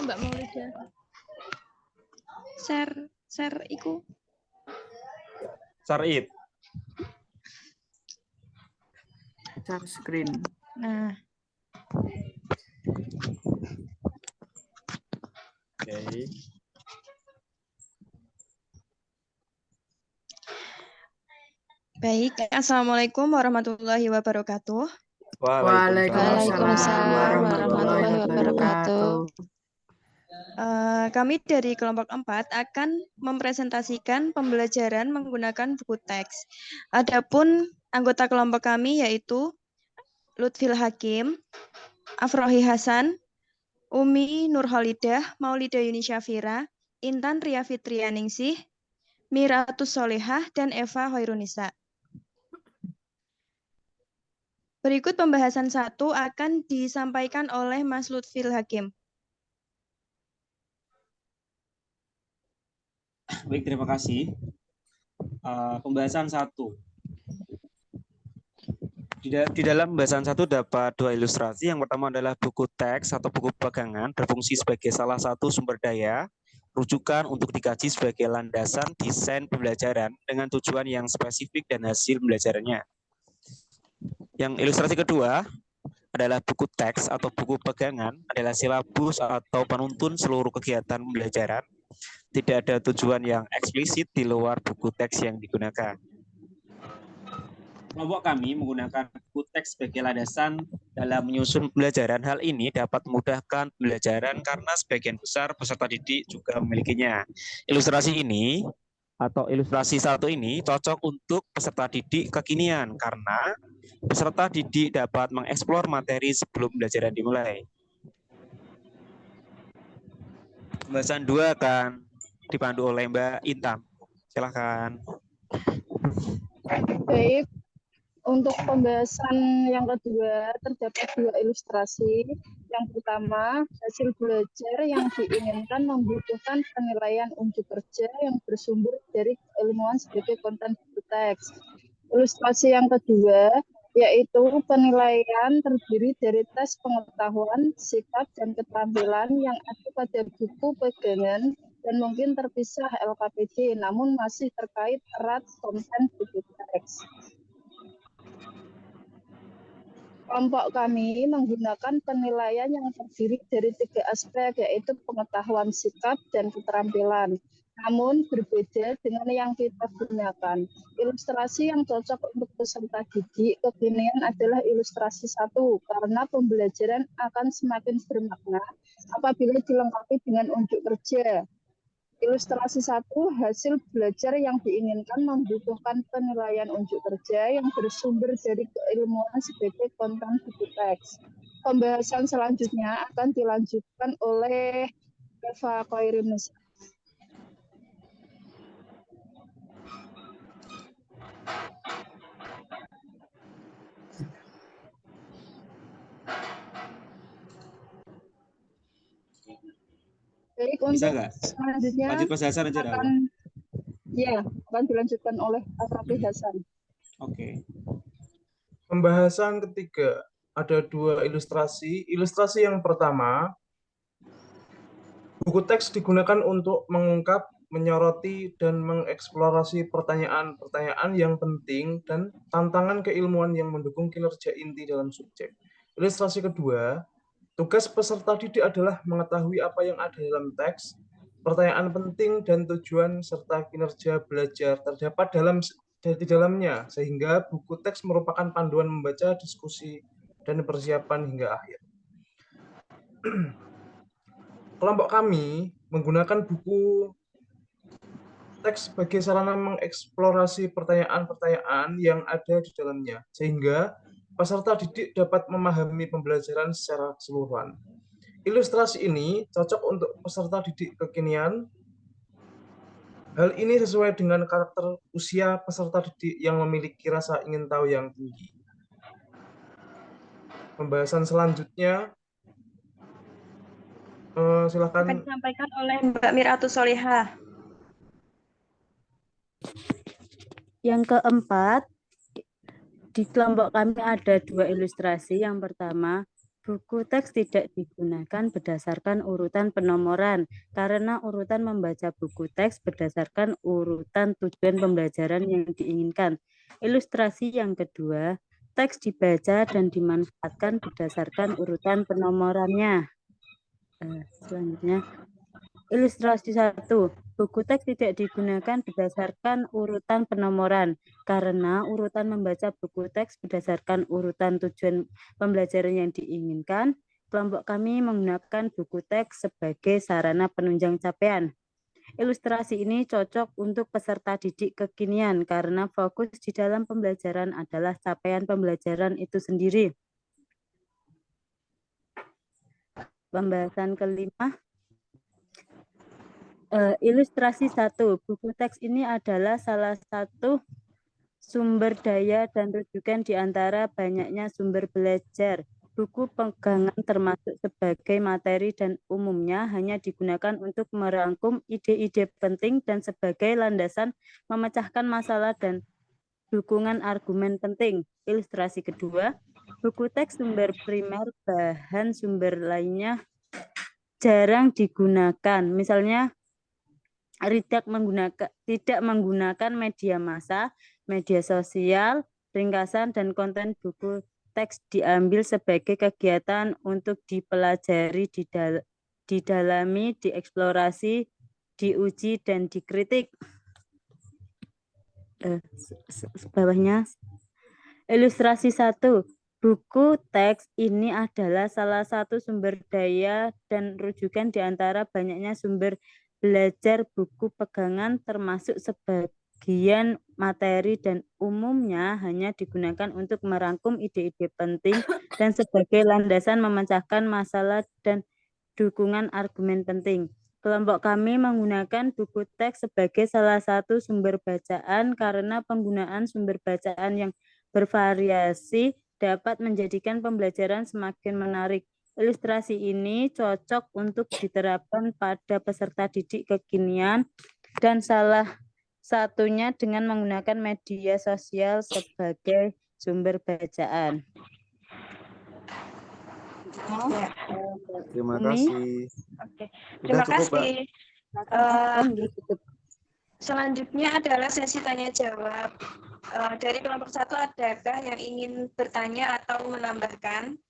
Mbak Maulida. Share iku. Share screen. Nah, Oke. baik. Assalamualaikum warahmatullahi wabarakatuh. Waalaikumsalam warahmatullahi wabarakatuh. Kami dari kelompok 4 akan mempresentasikan pembelajaran menggunakan buku teks. Adapun anggota kelompok kami yaitu Lutfil Hakim, Afrohi Hasan, Umi Nurhalidah, Maulida Yuni Syafira, Intan Ria Fitrianingsih, Miratus Solehah, dan Eva Hoirunisa. Berikut pembahasan 1 akan disampaikan oleh Mas Lutfil Hakim. Baik, terima kasih. Pembahasan 1. Di dalam pembahasan 1 dapat 2 ilustrasi. Yang pertama adalah buku teks atau buku pegangan berfungsi sebagai salah satu sumber daya rujukan untuk dikaji sebagai landasan desain pembelajaran dengan tujuan yang spesifik dan hasil pembelajarannya. Yang ilustrasi kedua adalah buku teks atau buku pegangan adalah silabus atau penuntun seluruh kegiatan pembelajaran. Tidak ada tujuan yang eksplisit di luar buku teks yang digunakan. Kelompok kami menggunakan buku teks sebagai landasan dalam menyusun pembelajaran. Hal ini dapat memudahkan pembelajaran karena sebagian besar peserta didik juga memilikinya. Ilustrasi ini atau ilustrasi 1 ini cocok untuk peserta didik kekinian karena peserta didik dapat mengeksplor materi sebelum pembelajaran dimulai. Pembahasan 2 akan dipandu oleh Mbak Intan. Silakan. Baik, untuk pembahasan yang kedua terdapat 2 ilustrasi. Yang pertama, hasil belajar yang diinginkan membutuhkan penilaian unjuk kerja yang bersumber dari keilmuan sebagai konten buku teks. Ilustrasi yang kedua yaitu penilaian terdiri dari tes pengetahuan, sikap, dan keterampilan yang ada pada buku pegangan dan mungkin terpisah LKPD, namun masih terkait erat konten buku teks. Kelompok kami menggunakan penilaian yang terdiri dari 3 aspek, yaitu pengetahuan, sikap, dan keterampilan. Namun berbeda dengan yang kita gunakan. Ilustrasi yang cocok untuk peserta didik kekinian adalah ilustrasi 1, karena pembelajaran akan semakin bermakna apabila dilengkapi dengan unjuk kerja. Ilustrasi 1, hasil belajar yang diinginkan membutuhkan penilaian unjuk kerja yang bersumber dari keilmuan sebagai konten buku teks. Pembahasan selanjutnya akan dilanjutkan oleh Eva Hoirunisa. Baik, Bisa untuk nggak? selanjutnya Lanjut Mas Hasan aja. akan dilanjutkan oleh Afrofi Hasan. Oke. Pembahasan ketiga ada 2 ilustrasi. Ilustrasi yang pertama, buku teks digunakan untuk mengungkap, menyoroti, dan mengeksplorasi pertanyaan-pertanyaan yang penting dan tantangan keilmuan yang mendukung kinerja inti dalam subjek. Ilustrasi kedua, tugas peserta didik adalah mengetahui apa yang ada dalam teks, pertanyaan penting dan tujuan serta kinerja belajar terdapat di dalamnya, sehingga buku teks merupakan panduan membaca, diskusi, dan persiapan hingga akhir. Kelompok kami menggunakan buku teks sebagai sarana mengeksplorasi pertanyaan-pertanyaan yang ada di dalamnya, sehingga peserta didik dapat memahami pembelajaran secara keseluruhan. Ilustrasi ini cocok untuk peserta didik kekinian. Hal ini sesuai dengan karakter usia peserta didik yang memiliki rasa ingin tahu yang tinggi. Pembahasan selanjutnya, silakan. Akan disampaikan oleh Mbak Miratus Solehah. Yang keempat, di kelompok kami ada 2 ilustrasi. Yang pertama, Buku teks tidak digunakan berdasarkan urutan penomoran karena urutan membaca buku teks berdasarkan urutan tujuan pembelajaran yang diinginkan. Ilustrasi yang kedua, teks dibaca dan dimanfaatkan berdasarkan urutan penomorannya. Selanjutnya, ilustrasi 1. Buku teks tidak digunakan berdasarkan urutan penomoran karena urutan membaca buku teks berdasarkan urutan tujuan pembelajaran yang diinginkan. Kelompok kami menggunakan buku teks sebagai sarana penunjang capaian. Ilustrasi ini cocok untuk peserta didik kekinian karena fokus di dalam pembelajaran adalah capaian pembelajaran itu sendiri. Pembahasan kelima. Ilustrasi 1. Buku teks ini adalah salah satu sumber daya dan rujukan di antara banyaknya sumber belajar. Buku pegangan termasuk sebagai materi dan umumnya hanya digunakan untuk merangkum ide-ide penting dan sebagai landasan memecahkan masalah dan dukungan argumen penting. Ilustrasi kedua, buku teks sumber primer, bahan sumber lainnya jarang digunakan. Misalnya, tidak menggunakan media massa, media sosial, ringkasan, dan konten buku teks diambil sebagai kegiatan untuk dipelajari, didalami, dieksplorasi, diuji, dan dikritik. Bawahnya, ilustrasi 1. Buku teks ini adalah salah satu sumber daya dan rujukan di antara banyaknya sumber belajar buku pegangan termasuk sebagian materi dan umumnya hanya digunakan untuk merangkum ide-ide penting dan sebagai landasan memecahkan masalah dan dukungan argumen penting. Kelompok kami menggunakan buku teks sebagai salah satu sumber bacaan karena penggunaan sumber bacaan yang bervariasi dapat menjadikan pembelajaran semakin menarik. Ilustrasi ini cocok untuk diterapkan pada peserta didik kekinian dan salah satunya dengan menggunakan media sosial sebagai sumber bacaan. Terima kasih. Oke. Udah Terima cukup, Mbak. kasih. Selanjutnya adalah sesi tanya jawab. Dari kelompok 1 adakah yang ingin bertanya atau menambahkan?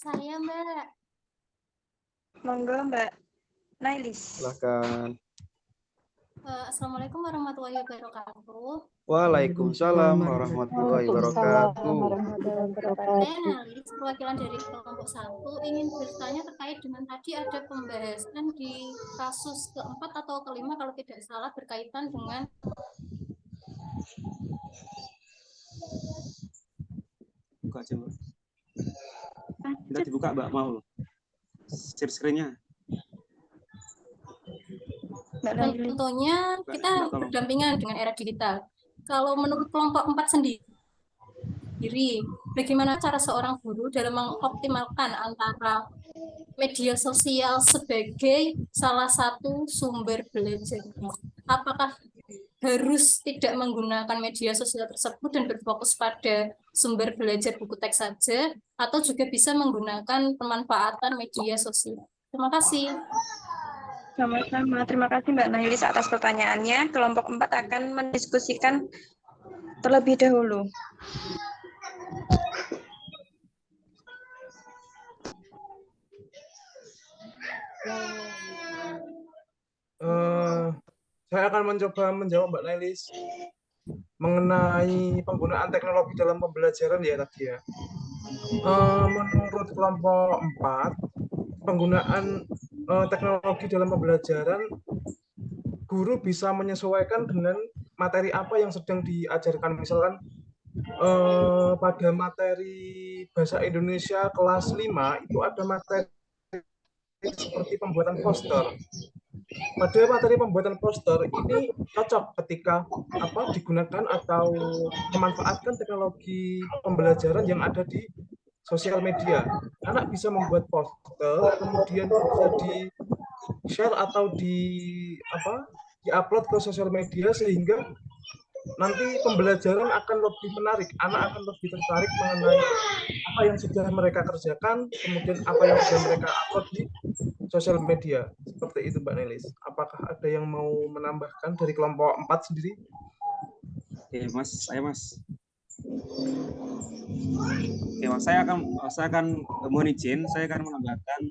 Saya, Mbak. Monggo, Mbak Nailis. Silakan. Assalamualaikum warahmatullahi wabarakatuh. Waalaikumsalam warahmatullahi wabarakatuh. Saya Nailis, perwakilan dari kelompok 1, ingin bertanya terkait dengan tadi ada pembahasan di kasus keempat atau kelima kalau tidak salah berkaitan dengan Buka aja, Mbak. Kita dibuka, Mbak, mau loh. Share screen-nya. tentunya kita berdampingan dengan era digital. Kalau menurut kelompok 4 sendiri, bagaimana cara seorang guru dalam mengoptimalkan antara media sosial sebagai salah satu sumber belajar? Apakah harus tidak menggunakan media sosial tersebut dan berfokus pada sumber belajar buku teks saja, atau juga bisa menggunakan pemanfaatan media sosial? Terima kasih. Sama-sama. Terima kasih Mbak Nailis atas pertanyaannya. Kelompok 4 akan mendiskusikan terlebih dahulu. Saya akan mencoba menjawab Mbak Nailis mengenai penggunaan teknologi dalam pembelajaran ya tadi ya. Menurut kelompok 4, penggunaan teknologi dalam pembelajaran, guru bisa menyesuaikan dengan materi apa yang sedang diajarkan. Misalkan pada materi bahasa Indonesia kelas 5 itu ada materi seperti pembuatan poster. Pada materi pembuatan poster ini cocok ketika digunakan atau memanfaatkan teknologi pembelajaran yang ada di sosial media. Anak bisa membuat poster, kemudian bisa di-share atau di-upload ke sosial media sehingga nanti pembelajaran akan lebih menarik, anak akan lebih tertarik mengenai apa yang sudah mereka kerjakan, kemudian apa yang sudah mereka upload di sosial media. Seperti itu, Mbak Nelis. Apakah ada yang mau menambahkan dari kelompok 4 sendiri? Oke, Mas, Mas. Oke, Mas, saya akan mohon izin, saya akan menambahkan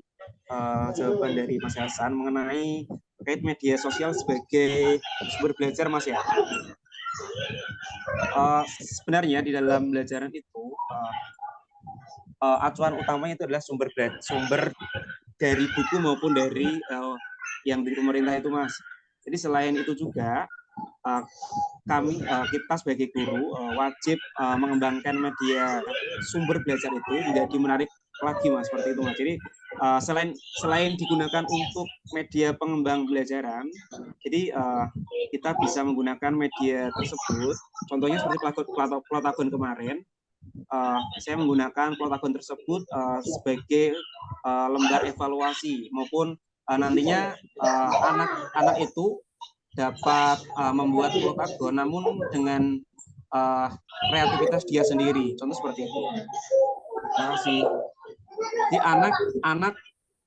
jawaban dari Mas Hasan mengenai terkait media sosial sebagai sumber belajar, Mas ya. Sebenarnya di dalam belajaran itu acuan utamanya itu adalah sumber dari buku maupun dari yang dari pemerintah itu, Mas. Jadi selain itu juga kita sebagai guru wajib mengembangkan media sumber belajar itu menjadi menarik lagi, Mas, seperti itu, Mas. Jadi selain digunakan untuk media pengembang belajaran, jadi kita bisa menggunakan media tersebut. Contohnya seperti Plotagon kemarin, saya menggunakan Plotagon tersebut sebagai lembar evaluasi, maupun nantinya anak-anak itu dapat membuat Plotagon namun dengan kreativitas dia sendiri. Contoh seperti itu. Terima kasih. Di anak-anak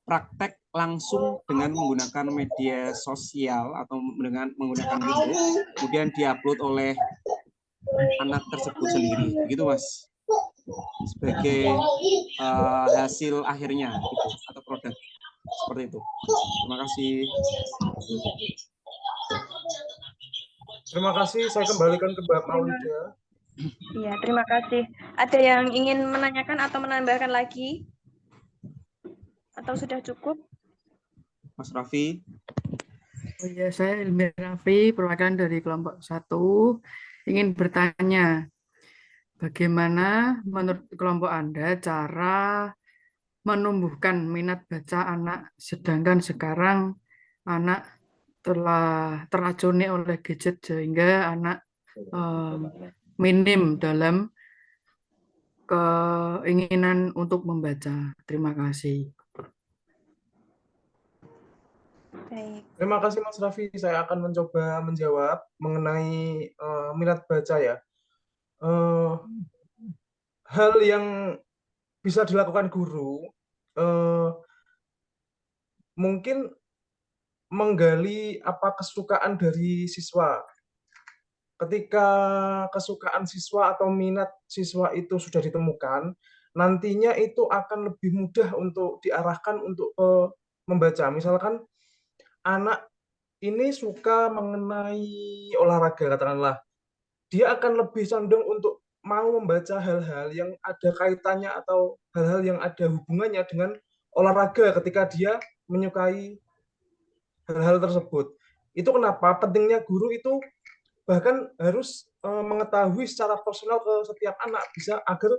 praktek langsung dengan menggunakan media sosial atau dengan menggunakan YouTube, kemudian diupload oleh anak tersebut sendiri, begitu, Mas, sebagai hasil akhirnya gitu, atau produk seperti itu. Terima kasih. Terima kasih. Saya kembalikan ke Mbak Maulida. Iya, terima kasih. Ada yang ingin menanyakan atau menambahkan lagi? Atau sudah cukup? Mas Raffi. Oh ya, saya Ilmi Raffi, perwakilan dari kelompok 1, ingin bertanya, bagaimana menurut kelompok Anda cara menumbuhkan minat baca anak, sedangkan sekarang anak telah teracuni oleh gadget sehingga anak minim dalam keinginan untuk membaca. Terima kasih. Baik. Terima kasih, Mas Raffi. Saya akan mencoba menjawab mengenai minat baca ya. Hal yang bisa dilakukan guru mungkin menggali apa kesukaan dari siswa. Ketika kesukaan siswa atau minat siswa itu sudah ditemukan, nantinya itu akan lebih mudah untuk diarahkan untuk membaca. Misalkan anak ini suka mengenai olahraga, katakanlah, dia akan lebih condong untuk mau membaca hal-hal yang ada kaitannya atau hal-hal yang ada hubungannya dengan olahraga ketika dia menyukai hal-hal tersebut. Itu kenapa pentingnya guru itu bahkan harus mengetahui secara personal ke setiap anak agar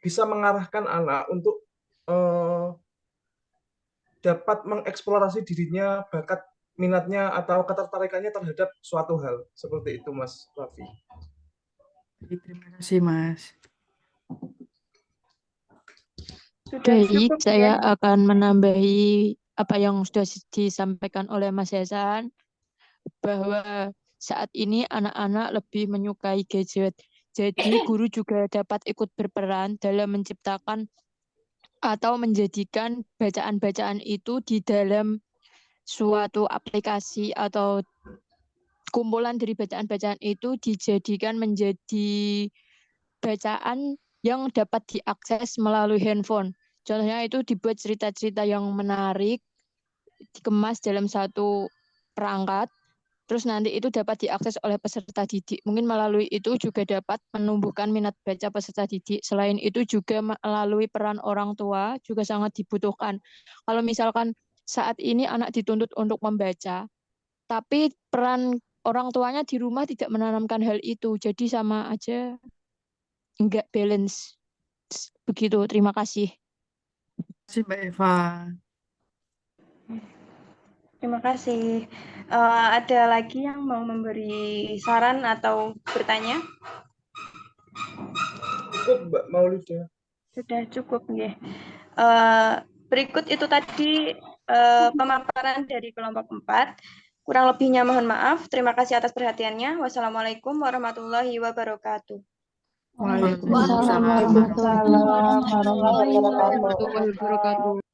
bisa mengarahkan anak untuk dapat mengeksplorasi dirinya, bakat minatnya atau ketertarikannya terhadap suatu hal. Seperti itu, Mas Raffi. Terima kasih, Mas. Baik, saya akan menambahi apa yang sudah disampaikan oleh Mas Hasan, bahwa saat ini anak-anak lebih menyukai gadget. Jadi guru juga dapat ikut berperan dalam menciptakan atau menjadikan bacaan-bacaan itu di dalam suatu aplikasi atau kumpulan dari bacaan-bacaan itu dijadikan menjadi bacaan yang dapat diakses melalui handphone. Contohnya itu dibuat cerita-cerita yang menarik, dikemas dalam satu perangkat, terus nanti itu dapat diakses oleh peserta didik. Mungkin melalui itu juga dapat menumbuhkan minat baca peserta didik. Selain itu juga melalui peran orang tua juga sangat dibutuhkan. Kalau misalkan saat ini anak dituntut untuk membaca, tapi peran orang tuanya di rumah tidak menanamkan hal itu, jadi sama aja enggak balance. Begitu, terima kasih. Terima kasih, Mbak Eva. Terima kasih. Ada lagi yang mau memberi saran atau bertanya? Cukup, Mbak Maulida. Sudah cukup, nggih. Berikut itu tadi pemaparan dari kelompok 4. Kurang lebihnya mohon maaf. Terima kasih atas perhatiannya. Wassalamualaikum warahmatullahi wabarakatuh. Waalaikumsalam. Waalaikumsalam warahmatullahi Warahmatullahi wabarakatuh. wabarakatuh.